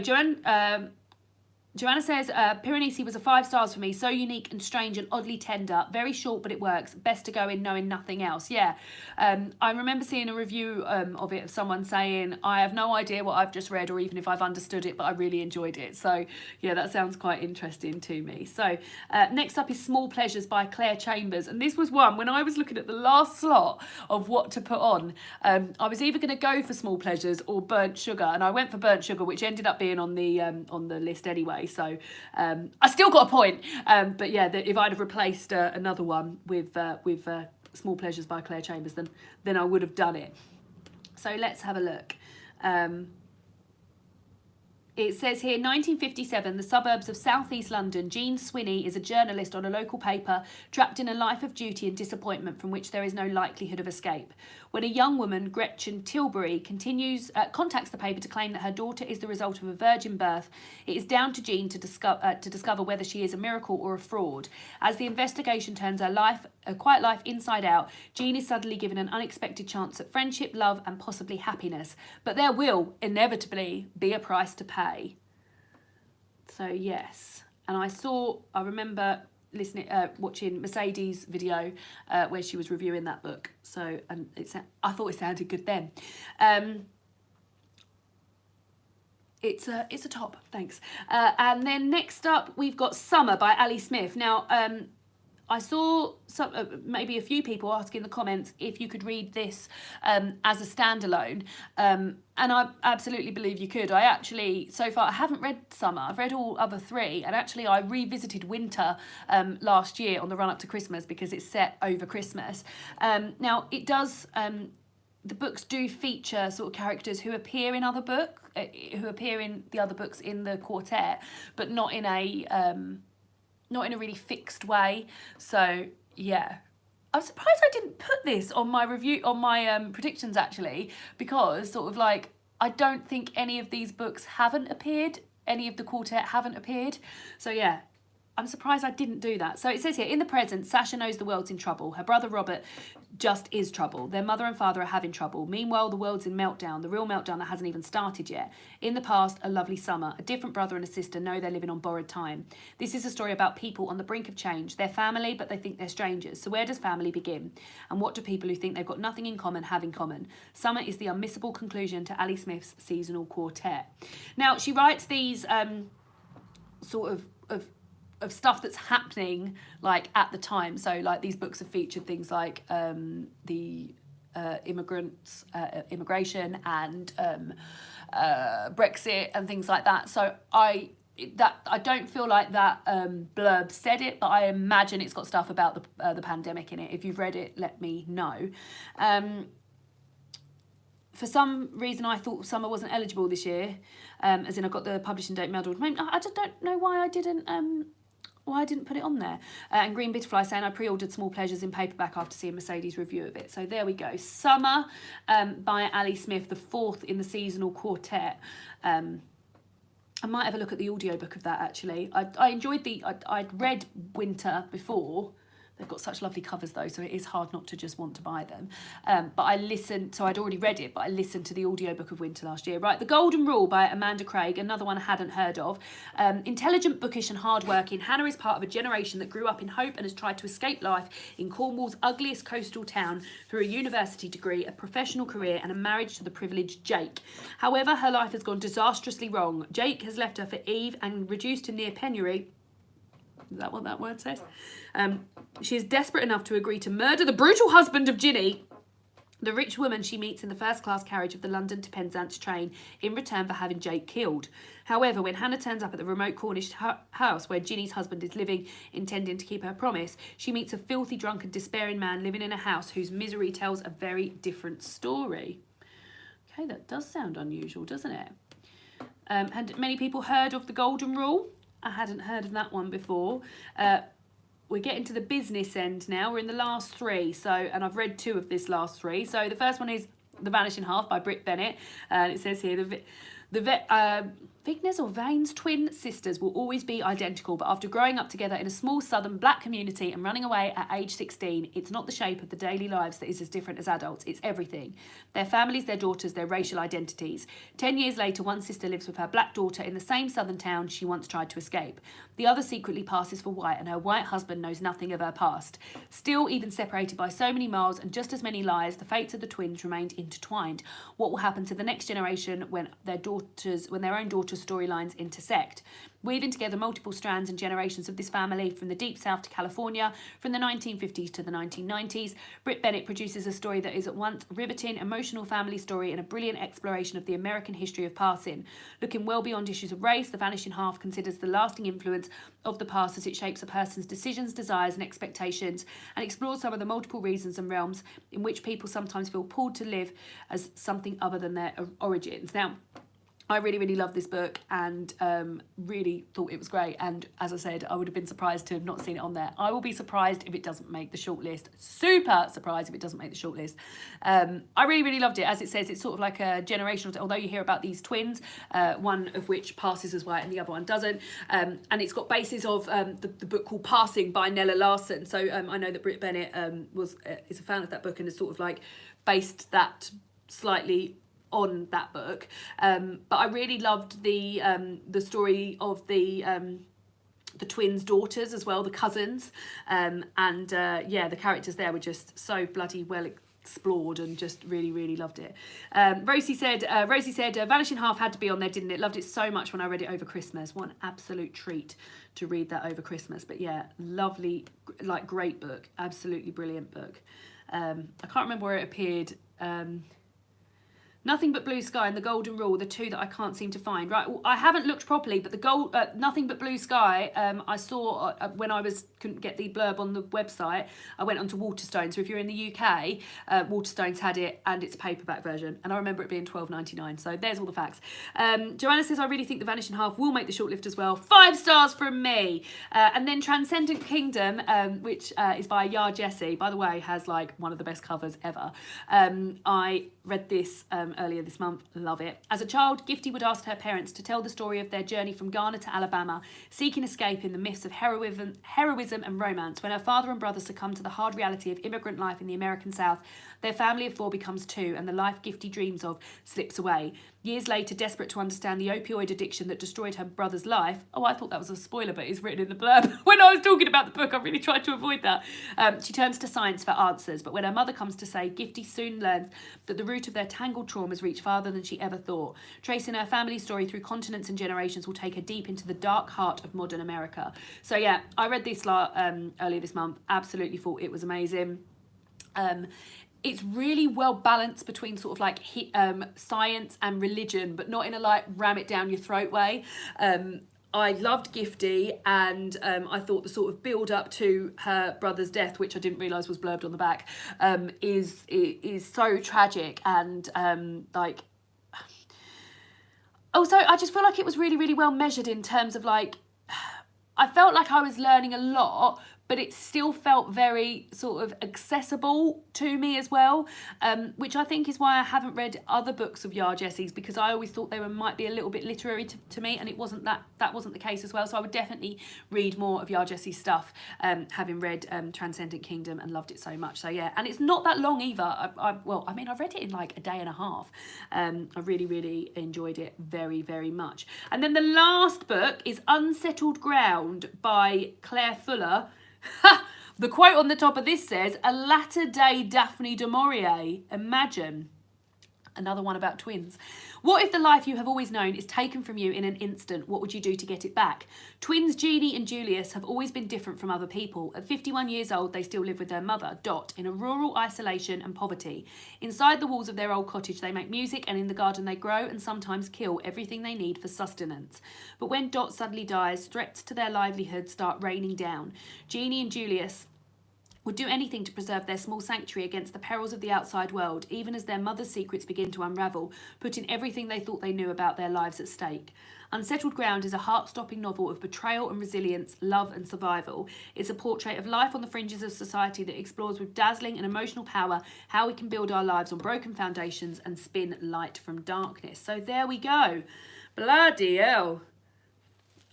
Joanna says, Piranesi was a 5 stars for me. So unique and strange and oddly tender. Very short, but it works. Best to go in knowing nothing else. Yeah. I remember seeing a review of it, of someone saying, I have no idea what I've just read, or even if I've understood it, but I really enjoyed it. So, yeah, that sounds quite interesting to me. So, next up is Small Pleasures by Claire Chambers. And this was one, when I was looking at the last slot of what to put on, I was either going to go for Small Pleasures or Burnt Sugar. And I went for Burnt Sugar, which ended up being on the list anyway. So I still got a point, but yeah, if I'd have replaced another one with Small Pleasures by Claire Chambers, then I would have done it. So let's have a look. It says here, 1957, the suburbs of southeast London. Jean Swinney is a journalist on a local paper, trapped in a life of duty and disappointment from which there is no likelihood of escape. When a young woman, Gretchen Tilbury, contacts the paper to claim that her daughter is the result of a virgin birth, it is down to Jean to discover whether she is a miracle or a fraud. As the investigation turns her quiet life inside out, Jean is suddenly given an unexpected chance at friendship, love, and possibly happiness. But there will inevitably be a price to pay. So yes, and I remember watching Mercedes' video where she was reviewing that book. So I thought it sounded good then. It's a top, thanks. And then next up we've got Summer by Ali Smith. Now I saw maybe a few people ask in the comments if you could read this as a standalone, and I absolutely believe you could. So far I haven't read Summer. I've read all other three, and actually I revisited Winter last year on the run up to Christmas because it's set over Christmas. Now it does. The books do feature sort of characters who appear in other books, who appear in the other books in the quartet, but not in a really fixed way. So yeah, I'm surprised I didn't put this on my review, on my predictions actually, because sort of like I don't think any of these books haven't appeared, any of the quartet haven't appeared. So yeah, I'm surprised I didn't do that. So it says here, in the present, Sasha knows the world's in trouble. Her brother Robert just is trouble. Their mother and father are having trouble. Meanwhile, the world's in meltdown, the real meltdown that hasn't even started yet. In the past, a lovely summer. A different brother and a sister know they're living on borrowed time. This is a story about people on the brink of change. They're family, but they think they're strangers. So where does family begin? And what do people who think they've got nothing in common have in common? Summer is the unmissable conclusion to Ali Smith's seasonal quartet. Now, she writes these sort of stuff that's happening like at the time. So like these books have featured things like the immigration and Brexit and things like that. So I don't feel like that blurb said it, but I imagine it's got stuff about the pandemic in it. If you've read it, let me know. For some reason, I thought Summer wasn't eligible this year, as in I got the publishing date muddled. I just don't know why I didn't put it on there. And Green Bitterfly saying, I pre-ordered Small Pleasures in paperback after seeing Mercedes' review of it. So there we go. Summer by Ali Smith, the fourth in the seasonal quartet. I might have a look at the audiobook of that, actually. I enjoyed I'd read Winter before. They've got such lovely covers though, so it is hard not to just want to buy them. But I listened, so I'd already read it, but I listened to the audiobook of Winter last year. Right, The Golden Rule by Amanda Craig, another one I hadn't heard of. Intelligent, bookish and hardworking, Hannah is part of a generation that grew up in hope and has tried to escape life in Cornwall's ugliest coastal town through a university degree, a professional career and a marriage to the privileged Jake. However, her life has gone disastrously wrong. Jake has left her for Eve and reduced to near penury. Is that what that word says? She is desperate enough to agree to murder the brutal husband of Ginny, the rich woman she meets in the first-class carriage of the London to Penzance train, in return for having Jake killed. However, when Hannah turns up at the remote Cornish house where Ginny's husband is living, intending to keep her promise, she meets a filthy, drunken, despairing man living in a house whose misery tells a very different story. Okay, that does sound unusual, doesn't it? Had many people heard of The Golden Rule? I hadn't heard of that one before. We're getting to the business end now. We're in the last three, and I've read two of this last three. So the first one is The Vanishing Half by Britt Bennett. It says here, Vigner's or Vane's twin sisters will always be identical, but after growing up together in a small southern black community and running away at age 16, it's not the shape of the daily lives that is as different as adults, it's everything. Their families, their daughters, their racial identities. 10 years later, one sister lives with her black daughter in the same southern town she once tried to escape. The other secretly passes for white, and her white husband knows nothing of her past. Still, even separated by so many miles and just as many lies, the fates of the twins remained intertwined. What will happen to the next generation when their own daughters' storylines intersect? Weaving together multiple strands and generations of this family from the deep south to California, from the 1950s to the 1990s, Britt Bennett produces a story that is at once riveting, emotional family story and a brilliant exploration of the American history of passing. Looking well beyond issues of race, The Vanishing Half considers the lasting influence of the past as it shapes a person's decisions, desires and expectations, and explores some of the multiple reasons and realms in which people sometimes feel pulled to live as something other than their origins. Now, I really, really loved this book and really thought it was great. And as I said, I would have been surprised to have not seen it on there. I will be surprised if it doesn't make the shortlist. Super surprised if it doesn't make the shortlist. I really, really loved it. As it says, it's sort of like a generational, although you hear about these twins, one of which passes as white and the other one doesn't. And it's got bases of the book called Passing by Nella Larson. So I know that Britt Bennett is a fan of that book and has sort of like based that slightly on that book, but I really loved the story of the twins' daughters as well, the cousins, and the characters there were just so bloody well explored, and just really, really loved it. Rosie said Vanishing Half had to be on there, didn't it? Loved it so much when I read it over Christmas. What an absolute treat to read that over Christmas. But yeah, lovely, like great book, absolutely brilliant book. I can't remember where it appeared. Nothing But Blue Sky and The Golden Rule, the two that I can't seem to find. Right, well, I haven't looked properly, but the Nothing But Blue Sky, I saw when I couldn't get the blurb on the website. I went onto Waterstone. So if you're in the UK, Waterstone's had it, and it's a paperback version. And I remember it being $12.99. So there's all the facts. Joanna says, I really think The Vanishing Half will make the shortlist as well. 5 stars from me. And then Transcendent Kingdom, which is by Yar Jesse, by the way, has like one of the best covers ever. I read this earlier this month. Love it. As a child, Gifty would ask her parents to tell the story of their journey from Ghana to Alabama, seeking escape in the myths of heroism and romance. When her father and brother succumb to the hard reality of immigrant life in the American South, their family of 4 becomes 2, and the life Gifty dreams of slips away. Years later, desperate to understand the opioid addiction that destroyed her brother's life. Oh, I thought that was a spoiler, but it's written in the blurb. When I was talking about the book, I really tried to avoid that. She turns to science for answers, but when her mother comes to say, Gifty soon learns that the root of their tangled traumas reach farther than she ever thought. Tracing her family story through continents and generations will take her deep into the dark heart of modern America. So yeah, I read this earlier this month. Absolutely thought it was amazing. It's really well balanced between sort of like science and religion, but not in a like ram it down your throat way. I loved Gifty, and I thought the sort of build up to her brother's death, which I didn't realise was blurbed on the back, is so tragic, and like also I just feel like it was really, really well measured in terms of like, I felt like I was learning a lot, but it still felt very sort of accessible to me as well, which I think is why I haven't read other books of Yar Jesse's, because I always thought they might be a little bit literary to me, and it wasn't that wasn't the case as well. So I would definitely read more of Yar Jesse's stuff, having read Transcendent Kingdom and loved it so much. So yeah, and it's not that long either. I read it in like a day and a half. I really, really enjoyed it very, very much. And then the last book is Unsettled Ground by Claire Fuller. The quote on the top of this says, a latter-day Daphne du Maurier. Imagine. Another one about twins. What if the life you have always known is taken from you in an instant? What would you do to get it back? Twins Jeannie and Julius have always been different from other people. At 51 years old, they still live with their mother, Dot, in a rural isolation and poverty. Inside the walls of their old cottage, they make music, and in the garden they grow and sometimes kill everything they need for sustenance. But when Dot suddenly dies, threats to their livelihood start raining down. Jeannie and Julius would do anything to preserve their small sanctuary against the perils of the outside world, even as their mother's secrets begin to unravel, putting everything they thought they knew about their lives at stake. Unsettled Ground is a heart-stopping novel of betrayal and resilience, love and survival. It's a portrait of life on the fringes of society that explores with dazzling and emotional power how we can build our lives on broken foundations and spin light from darkness. So there we go. Bloody hell.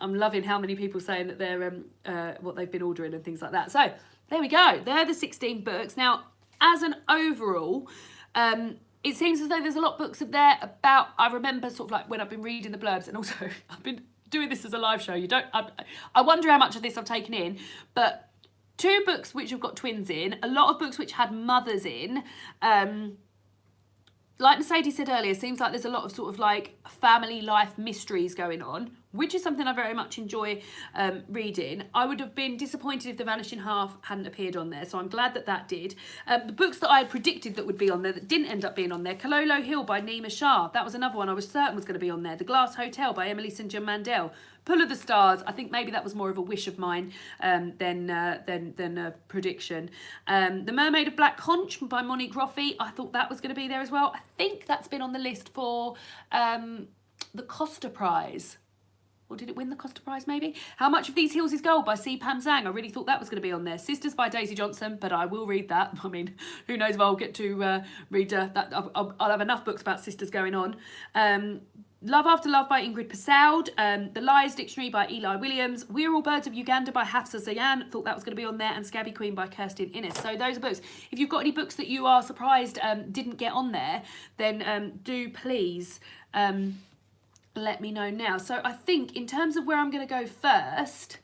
I'm loving how many people saying that they're what they've been ordering and things like that. So there we go. They're the 16 books. Now, as an overall, it seems as though there's a lot of books up there about, I remember sort of like when I've been reading the blurbs, and also I've been doing this as a live show. I wonder how much of this I've taken in, but 2 books which have got twins in, a lot of books which had mothers in. Like Mercedes said earlier, seems like there's a lot of sort of like family life mysteries going on, which is something I very much enjoy reading. I would have been disappointed if The Vanishing Half hadn't appeared on there, so I'm glad that that did. The books that I had predicted that would be on there that didn't end up being on there, Kololo Hill by Nima Shah, that was another one I was certain was going to be on there. The Glass Hotel by Emily St. John Mandel. Pull of the Stars, I think maybe that was more of a wish of mine than a prediction. The Mermaid of Black Conch by Monique Roffey, I thought that was going to be there as well. I think that's been on the list for the Costa Prize. Or did it win the Costa Prize, maybe? How Much of These Hills is Gold by C. Pam Zhang. I really thought that was going to be on there. Sisters by Daisy Johnson, but I will read that. I mean, who knows if I'll get to read that. I'll have enough books about sisters going on. Love After Love by Ingrid Persaud. The Lies Dictionary by Eli Williams. We're All Birds of Uganda by Hafsa Zayan. Thought that was going to be on there. And Scabby Queen by Kirsten Innes. So those are books. If you've got any books that you are surprised didn't get on there, then do please... let me know now. So I think in terms of where I'm going to go first,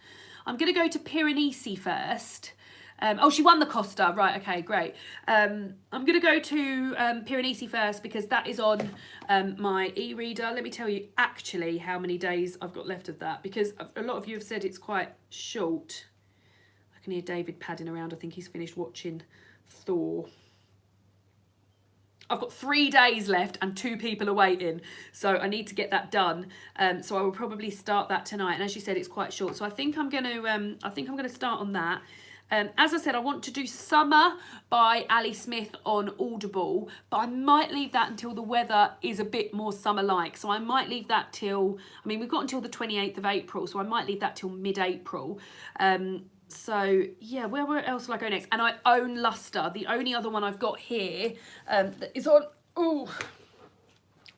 I'm going to go to Piranesi first. Oh, she won the Costa. Right, okay, great. I'm going to go to Piranesi first because that is on my e-reader. Let me tell you actually how many days I've got left of that, because a lot of you have said it's quite short. I can hear David padding around. I think he's finished watching Thor. I've got 3 days left and 2 people are waiting, so I need to get that done. So I will probably start that tonight. And as you said, it's quite short, so I think I'm going to start on that. As I said, I want to do Summer by Ali Smith on Audible, but I might leave that until the weather is a bit more summer-like. So I might leave that till, I mean, we've got until the 28th of April, so I might leave that till mid-April. So yeah, where else will I go next? And I own Luster, the only other one I've got here that is on. Oh,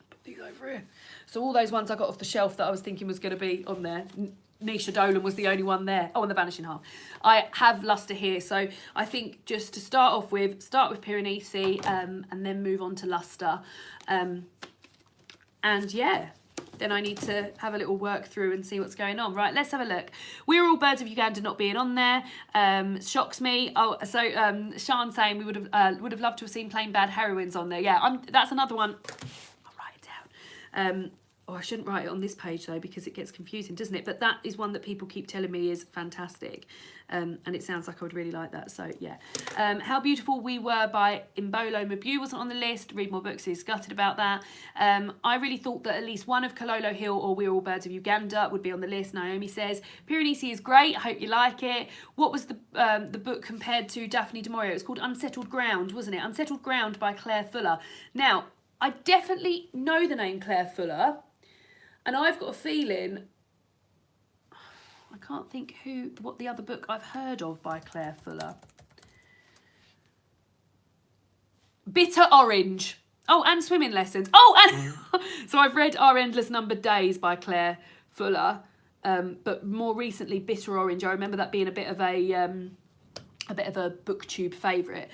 put these over here. So all those ones I got off the shelf that I was thinking was going to be on there. Nisha Dolan was the only one there. Oh, and The Vanishing Half. I have Luster here, so I think just to start with Piranesi, and then move on to Luster, and yeah. Then I need to have a little work through and see what's going on. Right, let's have a look. We're All Birds of Uganda not being on there. Shocks me. Oh, so Sean saying we would have loved to have seen Plain Bad Heroines on there. Yeah, that's another one. I'll write it down. Oh, I shouldn't write it on this page though because it gets confusing, doesn't it? But that is one that people keep telling me is fantastic. And it sounds like I would really like that. So yeah. How Beautiful We Were by Imbolo Mabu wasn't on the list. Read More Books is gutted about that. I really thought that at least one of Kololo Hill or We're All Birds of Uganda would be on the list. Naomi says Piranesi is great. I hope you like it. What was the book compared to Daphne du Maurier? It was called Unsettled Ground, wasn't it? Unsettled Ground by Claire Fuller. Now, I definitely know the name Claire Fuller. And I've got a feeling, I can't think what the other book I've heard of by Claire Fuller. Bitter Orange. Oh, and Swimming Lessons. Oh, and so I've read Our Endless Numbered Days by Claire Fuller, but more recently Bitter Orange. I remember that being a bit of a booktube favourite.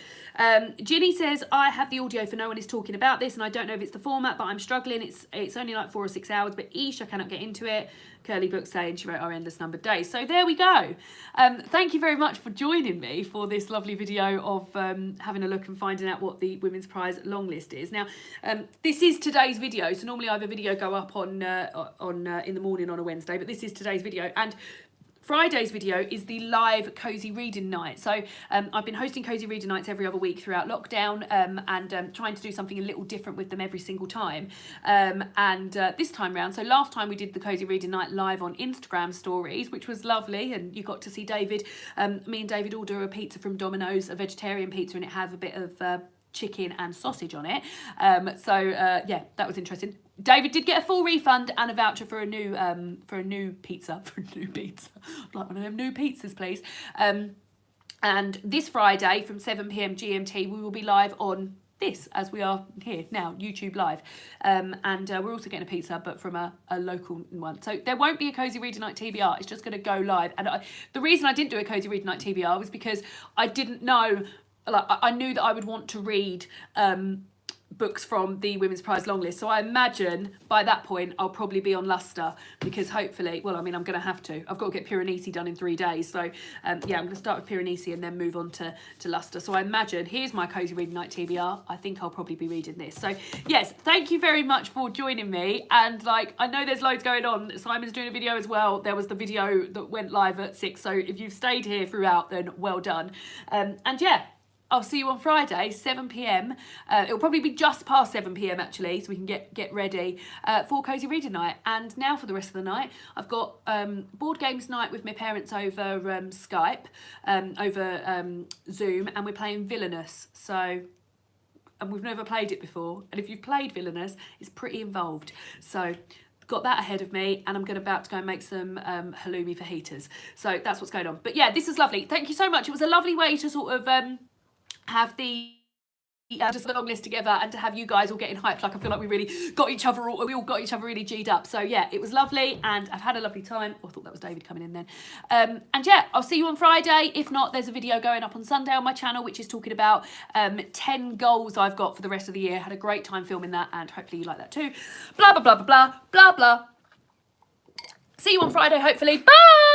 Ginny says, I have the audio for No One Is Talking About This and I don't know if it's the format, but I'm struggling. It's only like 4 or 6 hours, but I cannot get into it. Curly Book saying she wrote Our Endless Numbered Days. So there we go. Thank you very much for joining me for this lovely video of having a look and finding out what the Women's Prize long list is. Now, this is today's video. So normally I have a video go up on in the morning on a Wednesday, but this is today's video. And Friday's video is the live Cozy Reading Night. So I've been hosting Cozy Reading Nights every other week throughout lockdown and trying to do something a little different with them every single time. This time round, so last time we did the Cozy Reading Night live on Instagram stories, which was lovely, and you got to see David. Me and David order a pizza from Domino's, a vegetarian pizza, and it has a bit of chicken and sausage on it. Yeah, that was interesting. David did get a full refund and a voucher for a new pizza. Like one of them new pizzas, please. And this Friday from 7 p.m. GMT, we will be live on this as we are here now, YouTube Live. We're also getting a pizza, but from a local one. So there won't be a Cozy Reading Night TBR. It's just going to go live. And the reason I didn't do a Cozy Reading Night TBR was because I didn't know, like I knew that I would want to read books from the Women's Prize long list. So I imagine by that point I'll probably be on Luster because hopefully, well, I mean, I'm going to have to. I've got to get Piranesi done in 3 days. So yeah, I'm going to start with Piranesi and then move on to Luster. So I imagine, here's my Cozy Reading Night TBR. I think I'll probably be reading this. So yes, thank you very much for joining me. And like, I know there's loads going on. Simon's doing a video as well. There was the video that went live at 6. So if you've stayed here throughout, then well done. And yeah, I'll see you on Friday, 7 p.m. It'll probably be just past 7 p.m. actually, so we can get ready for Cozy Reading Night. And now for the rest of the night, I've got board games night with my parents over Skype, over Zoom, and we're playing Villainous. So, and we've never played it before. And if you've played Villainous, it's pretty involved. So got that ahead of me, and I'm about to go and make some halloumi fajitas. So that's what's going on. But yeah, this is lovely. Thank you so much. It was a lovely way to sort of have the just the long list together, and to have you guys all getting hyped. Like, I feel like we all got each other really G'd up. So yeah, it was lovely, and I've had a lovely time. Oh, I thought that was David coming in then. And yeah, I'll see you on Friday. If not, there's a video going up on Sunday on my channel, which is talking about 10 goals I've got for the rest of the year. Had a great time filming that, and hopefully you like that too. Blah, blah, blah, blah, blah, blah, blah. See you on Friday, hopefully. Bye!